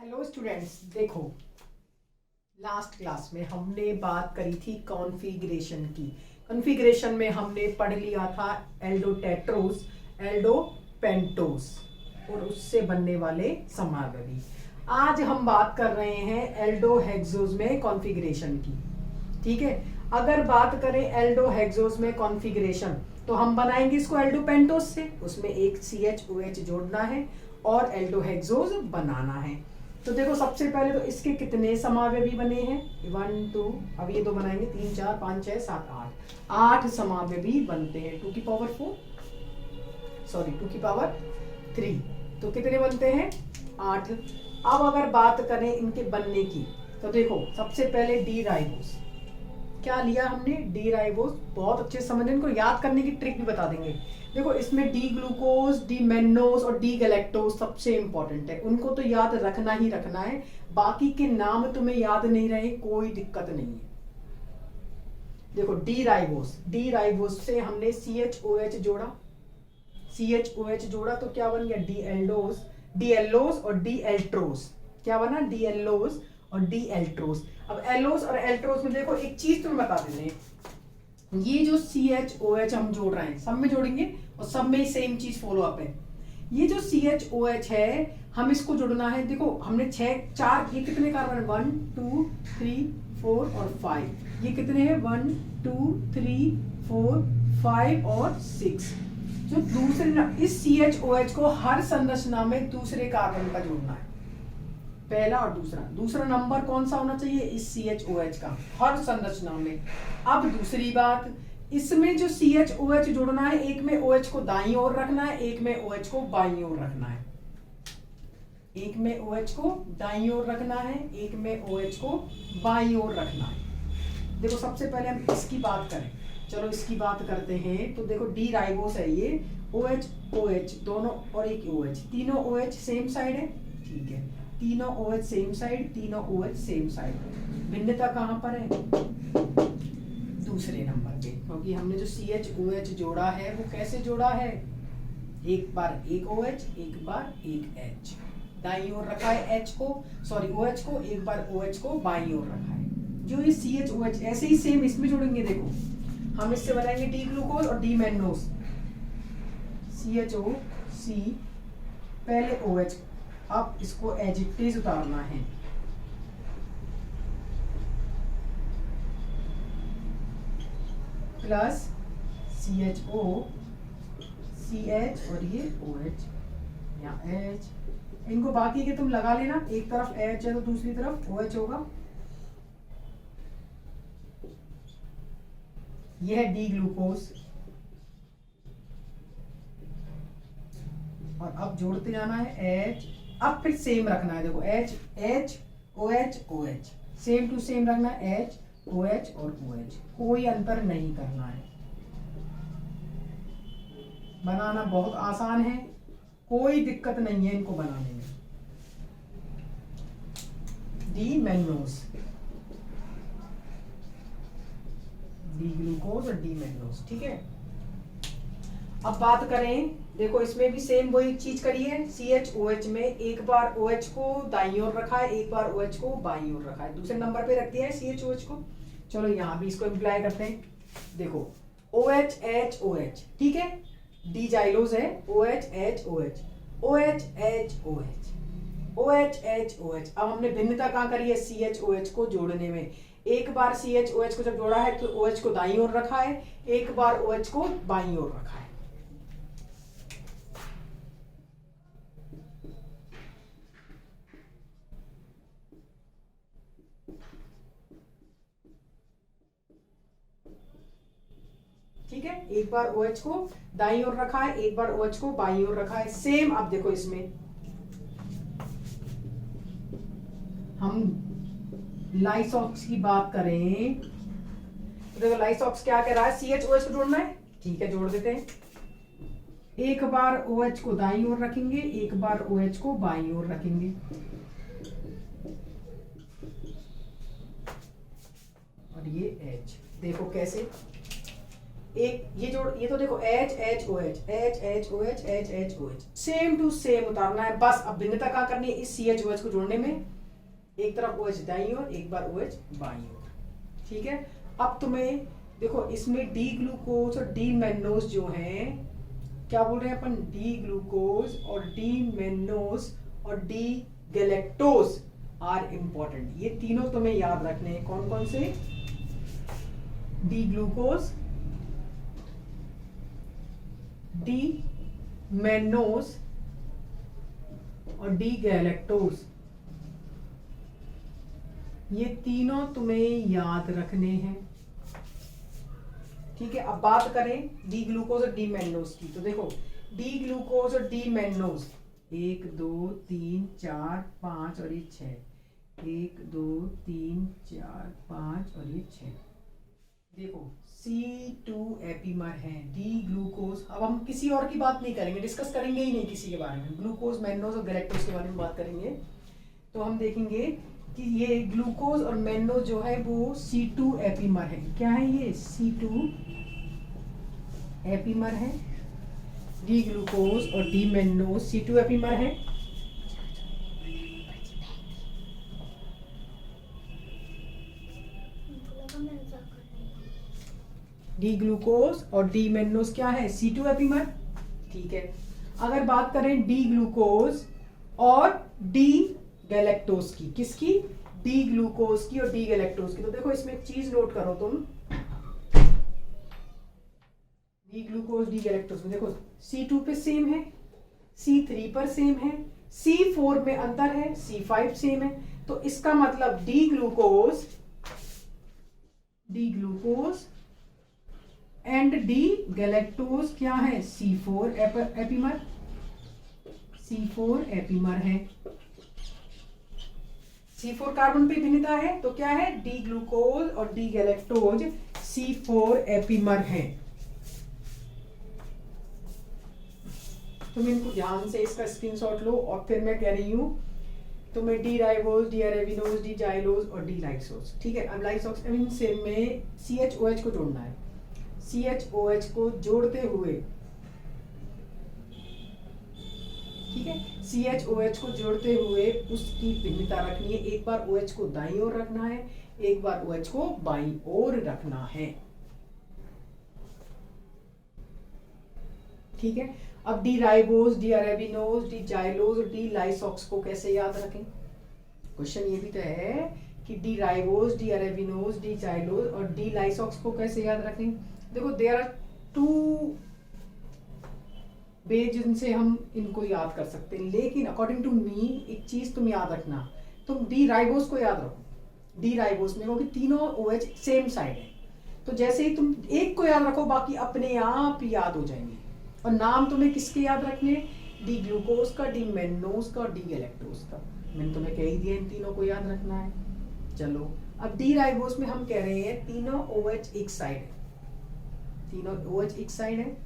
Hello students, देखो last class में हमने बात करी थी कॉन्फ़िगरेशन की। कॉन्फ़िगरेशन में हमने पढ़ लिया था एल्डोटेट्रोस, एल्डोपेंटोस और उससे बनने वाले समावयवी। आज हम बात कर रहे हैं एल्डोहेक्सोस में कॉन्फ़िगरेशन की। ठीक है, अगर बात करें एल्डोहेक्सोस में कॉन्फ़िगरेशन तो हम बनाएंगे इसको एल्डोपेंटोस से, उसमें एक CH OH जोड़ना है और एल्डोहेक्सोस बनाना है। तो देखो सबसे पहले तो इसके कितने समावयवी बने हैं, 1 2, अब ये दो बनाएंगे 3 4 5 6 7 8 समावयवी बनते हैं 2 की पावर 3। तो कितने बनते हैं 8। अब अगर बात करें इनके बनने की तो देखो सबसे पहले डी राइबोस क्या लिया हमने, डी राइबोस। बहुत अच्छे समझ, इनको याद करने की ट्रिक भी बता देंगे। देखो इसमें डी ग्लूकोज, डी मेन्नोस और डी गैलेक्टोज सबसे इंपॉर्टेंट है, उनको तो याद रखना ही रखना है। बाकी के नाम तुम्हें याद नहीं रहे कोई दिक्कत नहीं है। देखो डी राइबोस से हमने CH OH जोड़ा तो क्या बन गया डी एल्लोस और डी एल्ट्रोस। क्या बना, डी एल्लोस और डी एल्ट्रोस। अब एलोस और एल्ट्रोस में देखो एक चीज तुम्हें बता देते हैं, ये जो CH OH हम जोड़ रहे हैं सब में जोड़ेंगे और सब में सेम चीज फॉलो अप है। ये जो CH OH है हम इसको जोड़ना है। देखो हमने 4 ये कितने कार्बन, 1 2 3 4 और 5। ये कितने हैं 1 2 3 4 5 और 6। जो दूसरे इस CH OH को हर संरचना में दूसरे कार्बन का जोड़ना है, पहला और दूसरा नंबर कौन सा होना चाहिए इस CH OH का हर संरचना में। अब दूसरी बात, इसमें जो CH OH जोड़ना है, एक में OH को दाईं ओर रखना है, एक में OH को बाईं ओर रखना है। एक में OH को दाईं ओर रखना है, एक में OH को बाईं ओर रखना है। देखो सबसे पहले हम इसकी बात करें, चलो इसकी बात करते हैं। तो देखो डी राइबोस है ये, OH दोनों और एक OH, तीनों OH सेम साइड है। ठीक है, तीनों OH सेम साइड, तीनों OH सेम साइड। भिन्नता कहाँ पर है, दूसरे नंबर पे, क्योंकि हमने जो CH OH जोड़ा है वो कैसे जोड़ा है, एक बार एक OH एक बार एक H, दाईं ओर रखा है OH को, एक बार OH को बाईं ओर रखा है। जो ये CH OH ऐसे ही सेम इसमें जोड़ेंगे। देखो हम इससे बनाएंगे डी ग्लूकोज और डी मेन्नोस, CHOC पहले OH। अब इसको एज इट इज उतारना है, प्लस CHO CH और ये OH यहाँ H। इनको बाकी के तुम लगा लेना, एक तरफ H है तो दूसरी तरफ OH होगा। यह है डी ग्लूकोज। और अब जोड़ते जाना है H, अब फिर सेम रखना है। देखो H OH OH same to same रखना है, H OH और OH, कोई अंतर नहीं करना है। बनाना बहुत आसान है, कोई दिक्कत नहीं है इनको बनाने में। डी मेन्नोस, डी ग्लूकोज और डी मेन्नोस। ठीक है, अब बात करें, देखो इसमें भी सेम वही चीज करी है। CH OH में एक बार OH को दाईं ओर रखा है, एक बार OH को बाईं ओर रखा है, दूसरे नंबर पे रख दिया है CH OH को। चलो यहाँ भी इसको इम्प्लाई करते हैं। देखो OH H OH, ठीक है, डी जाइलोज है, OH H OH OH H OH OH H OH। अब हमने भिन्नता कहाँ करी है, CH OH को जोड़ने में। एक बार CH OH को जब जोड़ा है तो OH को दाईं ओर रखा है, एक बार OH को बाईं ओर रखा है। ठीक है, एक बार OH को दाईं ओर रखा है, एक बार OH को बाईं ओर रखा है, सेम। अब देखो इसमें हम लाइसॉक्स की बात करें तो देखो लाइसॉक्स क्या कह रहा है, CH OH को जोड़ना है। ठीक है, जोड़ देते हैं। एक बार OH को दाईं ओर रखेंगे, एक बार OH को बाईं ओर रखेंगे। और ये H, देखो कैसे, एक ये तो देखो HHOH HHOH HHOH same to same उतारना है बस। अब भिन्नता क्या करनी है इस CHOH को जोड़ने में, एक तरफ OH दाईं ओर एक बार OH बाईं ओर, ठीक है। अब तुम्हें देखो इसमें डी ग्लूकोज और डी मैनोज जो है, क्या बोल रहे हैं अपन, डी ग्लूकोज और डी मैनोज और डी गैलेक्टोज आर इंपॉर्टेंट। ये तीनों तुम्हें याद रखने हैं। कौन कौन से, डी ग्लूकोज, डी मैनोज और डी गैलेक्टोज, ये तीनों तुम्हें याद रखने हैं, ठीक है। अब बात करें डी ग्लूकोज और डी मैनोज की, तो देखो डी ग्लूकोज और डी मैनोज 1 2 3 4 5 और ये 6, 1 2 3 4 5 और ये 6। देखो C2 एपीमर है, डी ग्लूकोज। अब हम किसी और की बात नहीं करेंगे, डिस्कस करेंगे ही नहीं किसी के बारे में, ग्लूकोज मैनोज और गैलेक्टोज के बारे में बात करेंगे। तो हम देखेंगे कि ये ग्लूकोज और मैनोज जो है वो C2 एपीमर है। क्या है ये, C2 एपीमर है। डी ग्लूकोज और डी मैनोज C2 एपीमर है। डी ग्लूकोज और डी मैनोज क्या है, C2 एपीमर, ठीक है। अगर बात करें डी ग्लूकोज और डी गैलेक्टोज की, किसकी, डी ग्लूकोज की और डी गैलेक्टोज की, तो देखो इसमें एक चीज नोट करो तुम, डी ग्लूकोज डी गैलेक्टोज में देखो C2 पे सेम है, C3 पर सेम है, C4 में अंतर है, C5 सेम है। तो इसका मतलब D glucose and D galactose क्या है, C4 एपीमर, C4 एपीमर है। C4 कार्बन पे भिन्नता है, तो क्या है, डी ग्लूकोज और डी गैलेक्टोज C4 एपीमर है। तुम इनको ध्यान से इसका स्क्रीनशॉट लो और फिर मैं कह रही हूं तुम्हें D ribose, D arabinose, D xylose और डी लाइसोज, ठीक है। अब लाइसोक्सेमिन से में CHOH को जोड़ना है, CHOH को जोड़ते हुए, ठीक है, CHOH को जोड़ते हुए उसकी भिन्नता रखनी है। एक बार OH को दाईं ओर रखना है, एक बार OH को बाईं ओर रखना है, ठीक है। अब D ribose, D arabinose, D xylose और डी लाइसॉक्स को कैसे याद रखें, क्वेश्चन ये भी तो है कि D ribose, D arabinose, D xylose और डी लाइसॉक्स को कैसे याद रखें। देखो देयर आर 2 वे जिनसे हम इनको याद कर सकते हैं, लेकिन अकॉर्डिंग टू मी एक चीज तुम याद रखना, तुम डी राइबोज को याद रखो। डी राइबोज में क्योंकि तीनों OH सेम साइड है, तो जैसे ही तुम एक को याद रखो बाकी अपने आप ही याद हो जाएंगे। और नाम तुम्हें किसके याद रखने, डी ग्लूकोज का, डी मैनोज का और डी गैलेक्टोज का। मैंने तुम्हें कह ही दिया इन तीनों को याद रखना है। चलो अब डी राइबोज में हम कह रहे हैं तीनों OH एक साइड है, तीनों OH एक साइड है।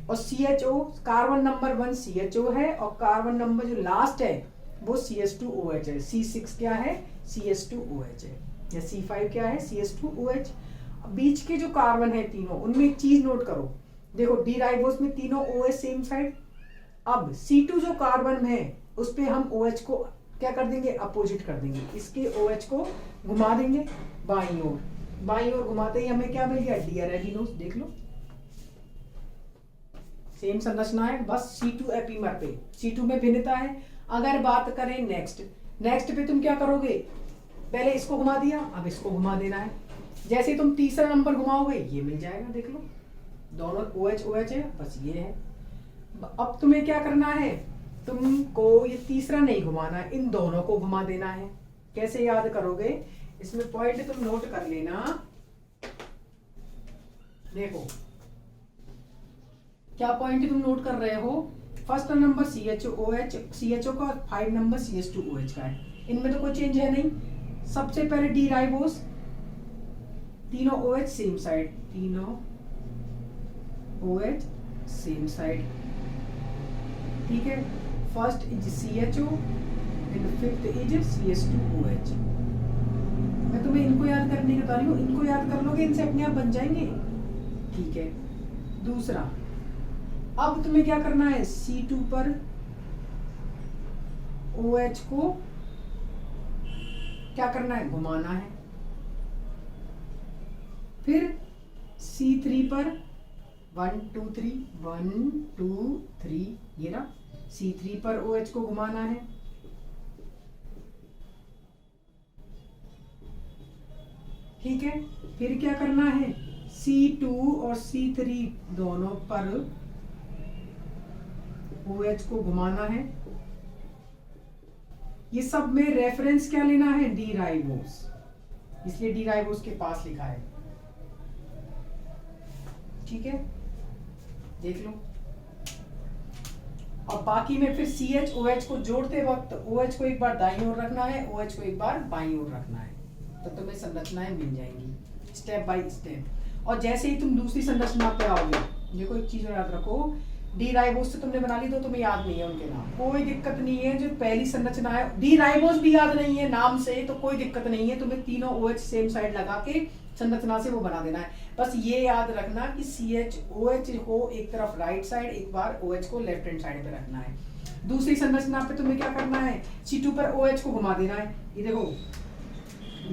और CHO कार्बन नंबर 1 CHO है और कार्बन नंबर जो लास्ट है वो CH2OH है। C6 क्या है, CH2OH है, या C5 क्या है, CH2OH। बीच के जो कार्बन है तीनों, उनमें एक चीज नोट करो, देखो डी राइबोज में तीनों OH सेम साइड। अब C2 जो कार्बन है उस पे हम OH को क्या कर देंगे, अपोजिट कर देंगे, इसके OH को घुमा देंगे बाईं ओर। बाईं ओर घुमाते ही हमें क्या मिल गया, डी अरेबिनोज। देख लो सेम संरचना है, बस C2 एपीमर पे, C2 में भिन्नता है। अगर बात करें नेक्स्ट पे तुम क्या करोगे, पहले इसको घुमा दिया, अब इसको घुमा देना है। जैसे तुम तीसरा नंबर घुमाओगे ये मिल जाएगा, देख लो दोनों OH है, बस ये है। अब तुम्हें क्या करना है, तुमको ये तीसरा नहीं घुमाना है, इन दोनों को घुमा देना है। कैसे याद करोगे, इसमें पॉइंट तुम नोट कर लेना। देखो क्या पॉइंट तुम नोट कर रहे हो, फर्स्ट नंबर CHO का, 5 नंबर CH2OH का है, इनमें तो कोई चेंज है नहीं। सबसे पहले डी राइबोज, तीनों OH सेम साइड, तीनों OH सेम साइड, ठीक है। First is CHO and fifth is CH2OH। मैं तुम्हें इनको याद करने के बता रही हूँ, इनको याद कर लोगे इनसे अपने आप बन जाएंगे, ठीक है। दूसरा, अब तुम्हें क्या करना है, C2 पर OH को क्या करना है, घुमाना है। फिर C3 पर 1 2 3 1 2 3, ये रहा, C3 पर OH को घुमाना है। ठीक है, फिर क्या करना है, C2 और C3 दोनों पर OH को घुमाना है। ये सब में रेफरेंस क्या लेना है, डी राइबोस, इसलिए डी राइबोस के पास लिखा है। ठीक है, देख लो। और बाकी में फिर CH OH को जोड़ते वक्त OH को एक बार दाईं ओर रखना है, OH को एक बार बाईं ओर रखना है, तो तुम्हें संरचनाएं मिल जाएंगी स्टेप बाय स्टेप। और जैसे ही तुम दूसरी संरचना पे आओगे, देखो एक चीज याद रखो, डी राइबोस से तुमने बना ली तो तुम्हें याद नहीं है उनके नाम, कोई दिक्कत नहीं है। जो पहली संरचना है, डी राइबोस भी याद नहीं है नाम से तो कोई दिक्कत नहीं है, तुम्हें तीनों OH सेम साइड लगा के संरचना से वो बना देना है। बस ये याद रखना कि CH OH को एक तरफ राइट साइड, एक बार OH को लेफ्ट हैंड साइड पे रखना है। दूसरी संरचना पे तुम्हें क्या करना है, C2 पर OH को घुमा देना है। ये देखो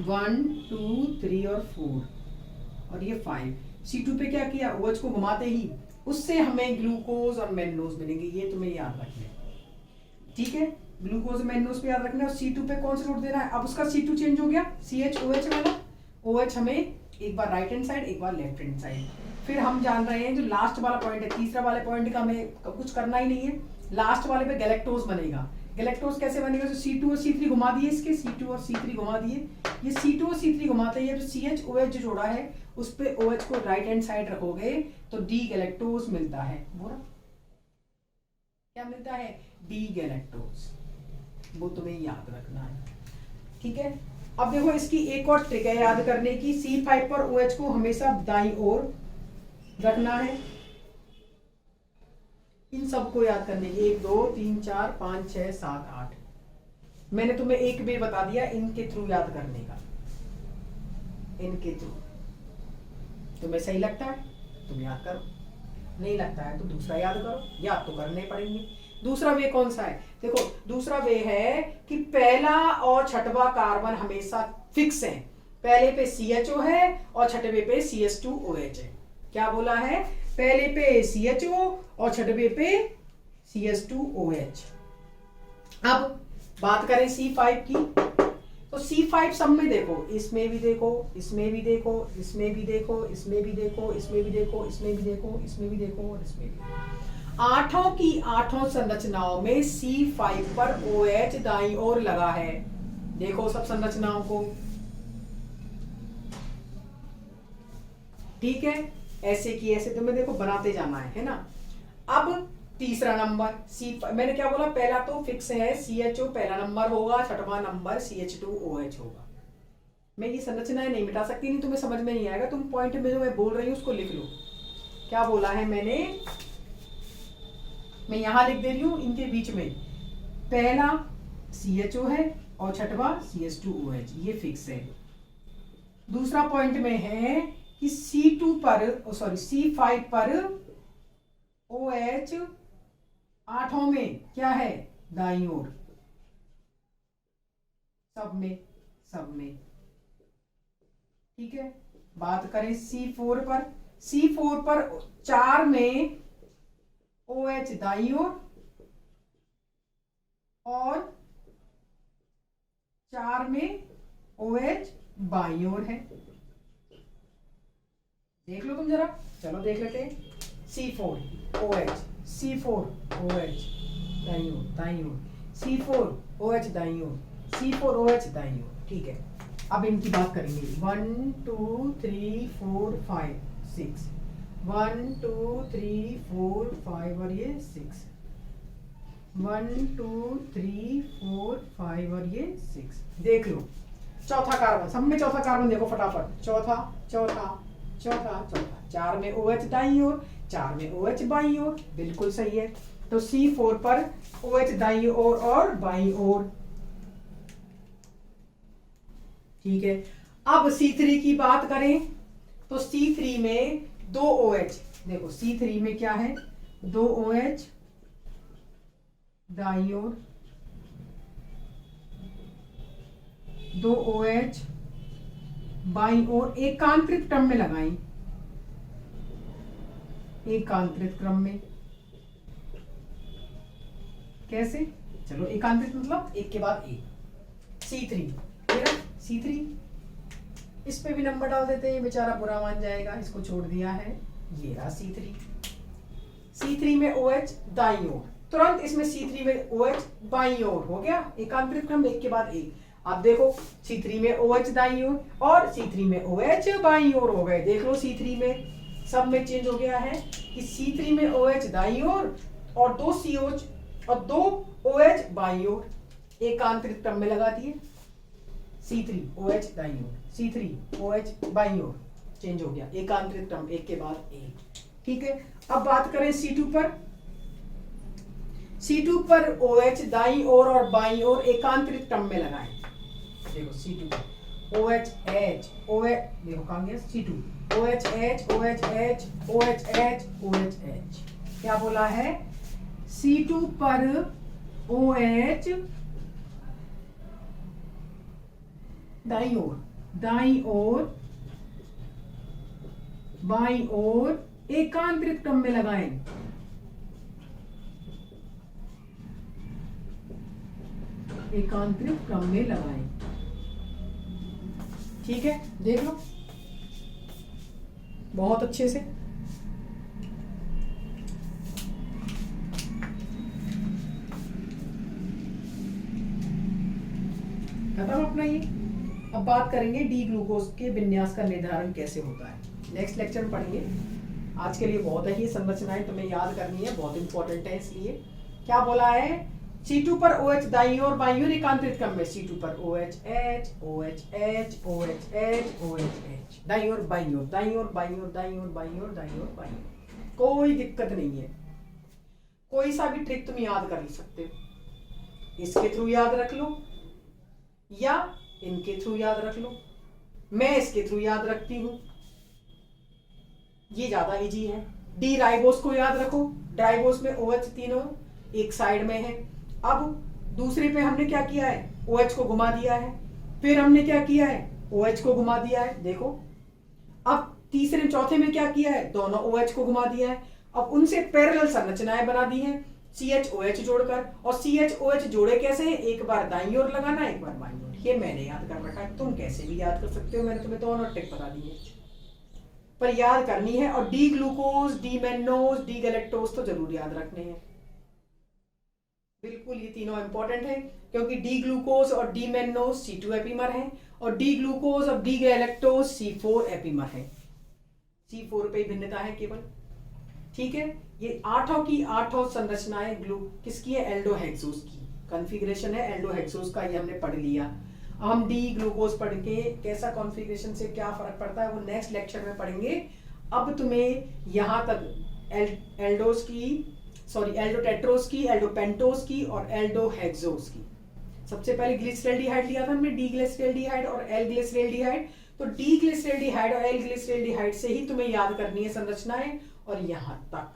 1 2 3 और 4 और ये 5। C2 पे क्या किया, OH को घुमाते ही उससे हमें ग्लूकोज और मैन्नोज मिलेंगे, ये तुम्हें याद रखना है। ठीक है, ग्लूकोज और मैन्नोज पे याद रखना है। और C2 पे कौन सा रूट देना है, अब उसका C2 चेंज हो गया, CH OH वाला, OH हमें एक बार राइट हैंड साइड, एक बार लेफ्ट हैंड साइड। फिर हम जान रहे हैं जो लास्ट वाला पॉइंट है, तीसरा वाले पॉइंट का हमें कुछ करना ही नहीं है, लास्ट वाले पे गैलेक्टोज बनेगा। गैलेक्टोज कैसे बनेगा, तो C2 और C3 घुमा दिए, इसके C2 और C3 घुमा दिए, ये C2 और C3 घुमाते ही तो CH OH जो जोड़ा है उस पे OH को राइट हैंड साइड रखोगे तो डी गैलेक्टोज मिलता है। बोला क्या मिलता है, डी गैलेक्टोज, वो तुम्हें याद रखना है। ठीक है, अब देखो इसकी एक और ट्रिक है याद करने की, C5 पर OH को हमेशा दाईं ओर रखना है। इन सबको याद करने की 1 2 3 4 5 6 7 8, मैंने तुम्हें एक वे बता दिया इनके थ्रू याद करने का, इनके थ्रू। तुम्हें सही लगता है तुम याद करो, नहीं लगता है तो दूसरा याद करो, याद तो करने पड़ेंगे। दूसरा वे कौन सा है, देखो दूसरा वे है कि पहला और छठवां कार्बन हमेशा फिक्स है, पहले पे CHO है और छठवे पे CH2OH है। क्या बोला है, पहले पे CHO और छठवे पे CH2OH। अब बात करें C5 की, तो C5 सब में देखो, इसमें भी देखो, इसमें भी देखो, इसमें भी देखो, इसमें भी देखो, इसमें भी देखो, इसमें भी देखो, इसमें भी देखो और इसमें भी। आठों की आठों संरचनाओं में C5 पर OH दाईं ओर लगा है। देखो सब संरचनाओं को, ठीक है, ऐसे की ऐसे तुम्हें देखो बनाते जाना है ना। अब तीसरा नंबर C5, मैंने क्या बोला, पहला तो फिक्स है CHO पहला नंबर होगा, छठवां नंबर CH2OH होगा। मैं ये संरचनाएं नहीं मिटा सकती, नहीं तुम्हें समझ में नहीं आएगा, तुम पॉइंट में जो मैं बोल रही हूं उसको लिख लो। क्या बोला है मैंने, मैं यहां लिख दे रही हूं, इनके बीच में पहला CHO है और छठवा CH2OH, ये फिक्स है। दूसरा पॉइंट में है कि C5 पर OH आठों में क्या है, दाईं ओर, सब में। ठीक है, बात करें C4 पर 4 में OH दाईं ओर और 4 में OH बाईं ओर है। देख लो तुम जरा, चलो देख लेते हैं। C4 OH दाईं ओर, C4 OH दाईं ओर, C4 OH दाईं ओर। ठीक है, अब इनकी बात करेंगे। 1 2 3 4 5 6, 1 2 3 4 5 और ये 6, 1 2 3 4 5 और ये 6। देख लो चौथा कार्बन, सब में चौथा कार्बन देखो फटाफट, चौथा 4 में OH दाईं ओर, 4 में OH बाईं ओर, बिल्कुल सही है। तो C4 पर OH दाईं ओर और बाईं ओर। ठीक है, अब C3 की बात करें तो C3 में 2 OH, देखो C3 में क्या है, 2 OH दाईं ओर, 2 OH बाईं ओर, एकांतरित क्रम में लगाएं, एकांतरित क्रम में। कैसे? चलो एकांतरित मतलब एक के बाद एक। C3 C3, इस पे भी नंबर डाल देते हैं, बेचारा बुरा मान जाएगा, इसको छोड़ दिया है, ये रहा C3। C3 में OH दाईं ओर, तुरंत इसमें C3 में OH बाईं ओर हो गया, एकांतरित क्रम एक के बाद एक। अब देखो C3 में OH दाईं ओर और C3 में OH बाईं ओर हो गए। देख लो C3 में सब में चेंज हो गया है कि C3 में OH दाईं ओर और 2 COH और 2 OH बाईं ओर, एकांतरित क्रम में लगा दिए। C3 OH दाईं ओर, C3 OH बाईं ओर, चेंज हो गया, एकांतरित क्रम एक के बाद एक। ठीक है, अब बात करें C2 पर। C2 पर OH दाईं ओर और बाईं ओर एकांतरित क्रम में लगाएं। देखो C2 OH H OH, देखो कहां गया C2 OH H OH H OH H OH H, क्या बोला है? C2 पर OH दाईं ओर बाईं ओर एकांतरित क्रम में लगाएं। एकांतरित क्रम में लगाएं। ठीक है, देख लो बहुत अच्छे से। खत्म अपना ये। अब बात करेंगे डी ग्लूकोज के विन्यास का निर्धारण कैसे होता है, नेक्स्ट लेक्चर में पढ़ेंगे। आज के लिए बहुत है, ये संरचनाएं तुम्हें याद करनी है, बहुत इंपॉर्टेंट है। इसलिए क्या बोला है? C2 पर OH दाईं ओर बाईं ओर एकांतरित क्रम में, C2 पर OH H OH H OH H OH H, दाईं ओर बाईं ओर, दाईं ओर बाईं ओर, दाईं ओर बाईं ओर, दाईं ओर बाईं ओर, कोई दिक्कत नहीं है। कोई सा भी ट्रिक तुम याद कर सकते हो, इसके थ्रू याद रख लो या इनके थ्रू याद रख लो। मैं इसके थ्रू याद रखती हूं, ये ज्यादा इजी है। डी राइबोस को याद रखो, राइबोस में OH तीनों एक साइड में है। अब दूसरे पे हमने क्या किया है? OH को घुमा दिया है, फिर हमने क्या किया है? OH को घुमा दिया है। देखो अब तीसरे चौथे में क्या किया है? दोनों OH को घुमा दिया है। अब उनसे पैरेलल संरचनाएं बना दी हैं, CH-OH जोड़कर। और CH-OH जोड़े कैसे हैं? एक बार दाईं ओर लगाना, एक बार बाईं ओर। ये मैंने याद कर रखा है, तुम कैसे भी याद कर सकते हो, मैंने तुम्हें दोनों ट्रिक बता दी है, पर याद करनी है। और D glucose, D mannose, D galactose तो जरूर याद रखने हैं, बिल्कुल। ये तीनों इंपॉर्टेंट है, क्योंकि डी ग्लूकोज और डी मैन्नोज C2 एपीमर है और डी ग्लूकोज और डी गैलेक्टोज C4 एपीमर है। C4 पे भिन्नता है केवल। ठीक है, ये आठों की आठों संरचनाएं किसकी है? एल्डोहेक्सोज की कॉन्फ़िगरेशन है, एल्डोहेक्सोज का, ये हमने पढ़ लिया। हम डी ग्लूकोज पढ़ के कैसा कॉन्फ़िगरेशन से क्या फर्क पड़ता है वो नेक्स्ट लेक्चर में पढ़ेंगे। अब तुम्हें यहां तक एल्डोज की, सॉरी एल्डोटेट्रोज की, एल्डोपेंटोज की और एल्डोहेक्सोज की। सबसे पहले ग्लिसरॉल्डिहाइड लिया था हमने, डी ग्लिसरॉल्डिहाइड और एल ग्लिसरॉल्डिहाइड। तो डी ग्लिसरॉल्डिहाइड और एल ग्लिसरॉल्डिहाइड से ही तुम्हें याद करनी है संरचनाएं, और यहां तक।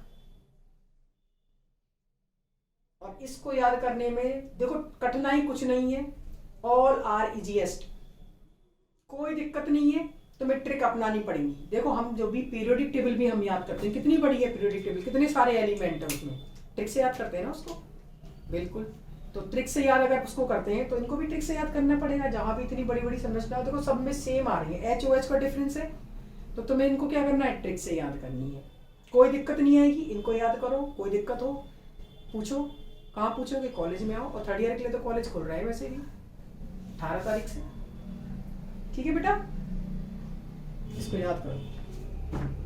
और इसको याद करने में देखो कठिनाई कुछ नहीं है, ऑल आर इजीएस्ट, कोई दिक्कत नहीं है। तुम्हें ट्रिक अपनानी पड़ेगी। देखो हम जो भी पीरियोडिक टेबल भी हम याद करते हैं, कितनी बड़ी है पीरियोडिक टेबल, कितने सारे एलिमेंट है उसमें, ट्रिक से याद करते हैं ना उसको, बिल्कुल। तो ट्रिक से याद अगर उसको करते हैं तो इनको भी ट्रिक से याद करना पड़ेगा। जहां भी इतनी बड़ी बड़ी संरचना हो, देखो सब में सेम आ रही है, HOH का डिफरेंस है, तो तुम्हें इनको क्या करना है? ट्रिक से याद करनी है, कोई दिक्कत नहीं आएगी। इनको याद करो, कोई दिक्कत हो पूछो। कहाँ पूछोगे? कॉलेज में आओ। और 3rd ईयर के लिए तो कॉलेज खुल रहा है वैसे भी 18 तारीख से। ठीक है बेटा, इसको याद करो।